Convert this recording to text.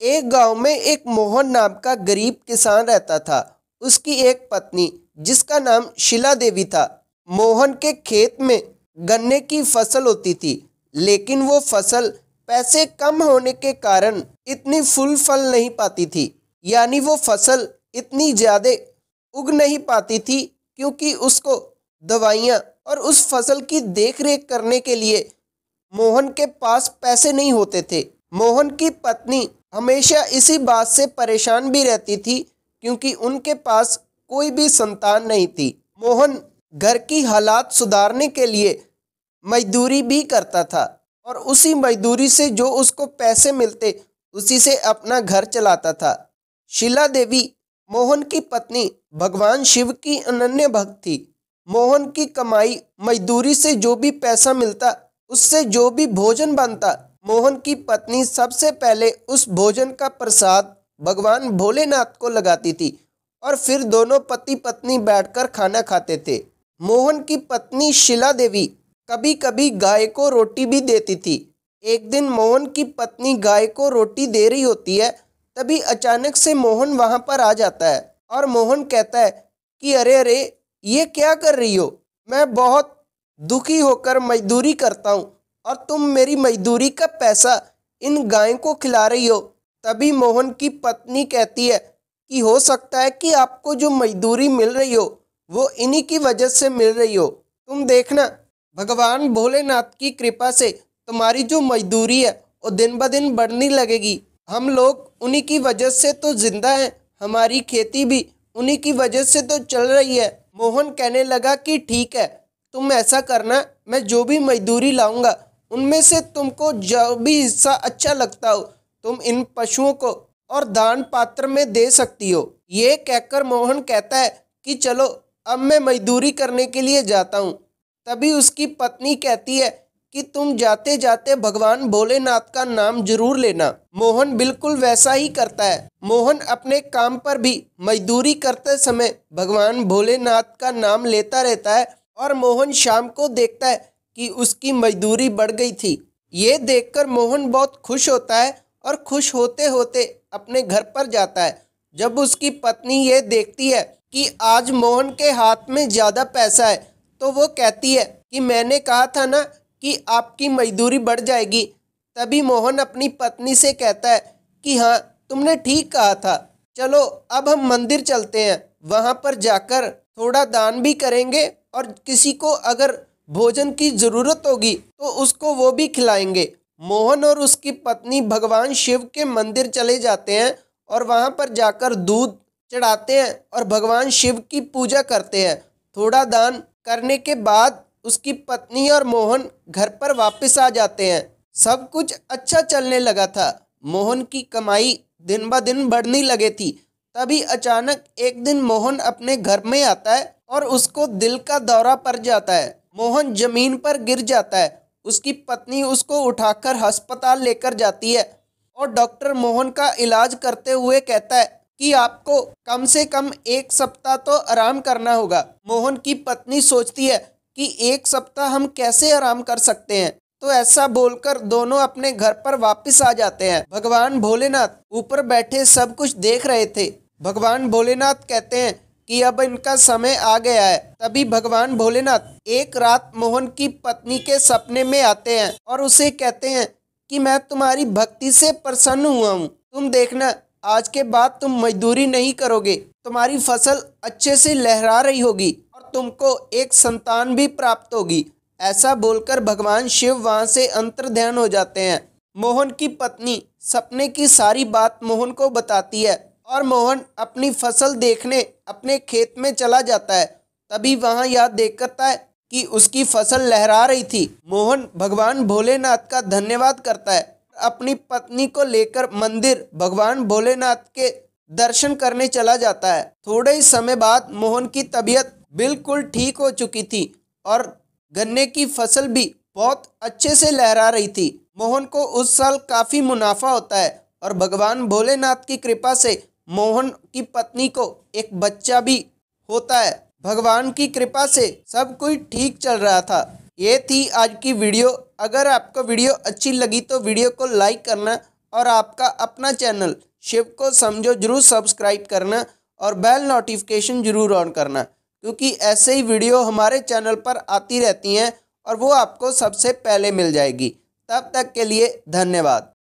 एक गांव में एक मोहन नाम का गरीब किसान रहता था। उसकी एक पत्नी जिसका नाम शीला देवी था। मोहन के खेत में गन्ने की फसल होती थी, लेकिन वो फसल पैसे कम होने के कारण इतनी फूल फल नहीं पाती थी। यानी वो फसल इतनी ज़्यादा उग नहीं पाती थी, क्योंकि उसको दवाइयाँ और उस फसल की देख रेख करने के लिए मोहन के पास पैसे नहीं होते थे। मोहन की पत्नी हमेशा इसी बात से परेशान भी रहती थी, क्योंकि उनके पास कोई भी संतान नहीं थी। मोहन घर की हालात सुधारने के लिए मजदूरी भी करता था, और उसी मजदूरी से जो उसको पैसे मिलते उसी से अपना घर चलाता था। शीला देवी मोहन की पत्नी भगवान शिव की अनन्य भक्त थी। मोहन की कमाई मजदूरी से जो भी पैसा मिलता, उससे जो भी भोजन बनता, मोहन की पत्नी सबसे पहले उस भोजन का प्रसाद भगवान भोलेनाथ को लगाती थी, और फिर दोनों पति पत्नी बैठकर खाना खाते थे। मोहन की पत्नी शीला देवी कभी कभी गाय को रोटी भी देती थी। एक दिन मोहन की पत्नी गाय को रोटी दे रही होती है, तभी अचानक से मोहन वहां पर आ जाता है, और मोहन कहता है कि अरे अरे, ये क्या कर रही हो? मैं बहुत दुखी होकर मजदूरी करता हूँ, और तुम मेरी मजदूरी का पैसा इन गाय को खिला रही हो। तभी मोहन की पत्नी कहती है कि हो सकता है कि आपको जो मजदूरी मिल रही हो वो इन्हीं की वजह से मिल रही हो। तुम देखना, भगवान भोलेनाथ की कृपा से तुम्हारी जो मजदूरी है वो दिन ब दिन बढ़ने लगेगी। हम लोग उन्हीं की वजह से तो जिंदा हैं, हमारी खेती भी उन्हीं की वजह से तो चल रही है। मोहन कहने लगा कि ठीक है, तुम ऐसा करना, मैं जो भी मजदूरी लाऊंगा उनमें से तुमको जो भी हिस्सा अच्छा लगता हो तुम इन पशुओं को और दान पात्र में दे सकती हो। ये कहकर मोहन कहता है कि चलो अब मैं मजदूरी करने के लिए जाता हूँ। तभी उसकी पत्नी कहती है कि तुम जाते जाते भगवान भोलेनाथ का नाम जरूर लेना। मोहन बिल्कुल वैसा ही करता है। मोहन अपने काम पर भी मजदूरी करते समय भगवान भोलेनाथ का नाम लेता रहता है, और मोहन शाम को देखता है कि उसकी मजदूरी बढ़ गई थी। ये देखकर मोहन बहुत खुश होता है, और खुश होते होते अपने घर पर जाता है। जब उसकी पत्नी ये देखती है कि आज मोहन के हाथ में ज़्यादा पैसा है, तो वो कहती है कि मैंने कहा था ना कि आपकी मजदूरी बढ़ जाएगी। तभी मोहन अपनी पत्नी से कहता है कि हाँ, तुमने ठीक कहा था, चलो अब हम मंदिर चलते हैं, वहाँ पर जाकर थोड़ा दान भी करेंगे, और किसी को अगर भोजन की ज़रूरत होगी तो उसको वो भी खिलाएंगे। मोहन और उसकी पत्नी भगवान शिव के मंदिर चले जाते हैं, और वहाँ पर जाकर दूध चढ़ाते हैं और भगवान शिव की पूजा करते हैं। थोड़ा दान करने के बाद उसकी पत्नी और मोहन घर पर वापस आ जाते हैं। सब कुछ अच्छा चलने लगा था। मोहन की कमाई दिन ब दिन बढ़ने लगी थी। तभी अचानक एक दिन मोहन अपने घर में आता है, और उसको दिल का दौरा पड़ जाता है। मोहन जमीन पर गिर जाता है। उसकी पत्नी उसको उठाकर अस्पताल लेकर जाती है, और डॉक्टर मोहन का इलाज करते हुए कहता है कि आपको कम से कम 1 सप्ताह तो आराम करना होगा। मोहन की पत्नी सोचती है कि 1 सप्ताह हम कैसे आराम कर सकते हैं, तो ऐसा बोलकर दोनों अपने घर पर वापस आ जाते हैं। भगवान भोलेनाथ ऊपर बैठे सब कुछ देख रहे थे। भगवान भोलेनाथ कहते हैं कि अब इनका समय आ गया है। तभी भगवान भोलेनाथ एक रात मोहन की पत्नी के सपने में आते हैं, और उसे कहते हैं कि मैं तुम्हारी भक्ति से प्रसन्न हुआ हूँ। तुम देखना, आज के बाद तुम मजदूरी नहीं करोगे, तुम्हारी फसल अच्छे से लहरा रही होगी, और तुमको एक संतान भी प्राप्त होगी। ऐसा बोलकर भगवान शिव वहाँ से अंतर्ध्यान हो जाते हैं। मोहन की पत्नी सपने की सारी बात मोहन को बताती है, और मोहन अपनी फसल देखने अपने खेत में चला जाता है। तभी वहाँ यह देखता है कि उसकी फसल लहरा रही थी। मोहन भगवान भोलेनाथ का धन्यवाद करता है, अपनी पत्नी को लेकर मंदिर भगवान भोलेनाथ के दर्शन करने चला जाता है। थोड़े ही समय बाद मोहन की तबीयत बिल्कुल ठीक हो चुकी थी, और गन्ने की फसल भी बहुत अच्छे से लहरा रही थी। मोहन को उस साल काफ़ी मुनाफा होता है, और भगवान भोलेनाथ की कृपा से मोहन की पत्नी को एक बच्चा भी होता है। भगवान की कृपा से सब कुछ ठीक चल रहा था। ये थी आज की वीडियो। अगर आपको वीडियो अच्छी लगी तो वीडियो को लाइक करना, और आपका अपना चैनल शिव को समझो जरूर सब्सक्राइब करना और बेल नोटिफिकेशन जरूर ऑन करना, क्योंकि ऐसे ही वीडियो हमारे चैनल पर आती रहती हैं और वो आपको सबसे पहले मिल जाएगी। तब तक के लिए धन्यवाद।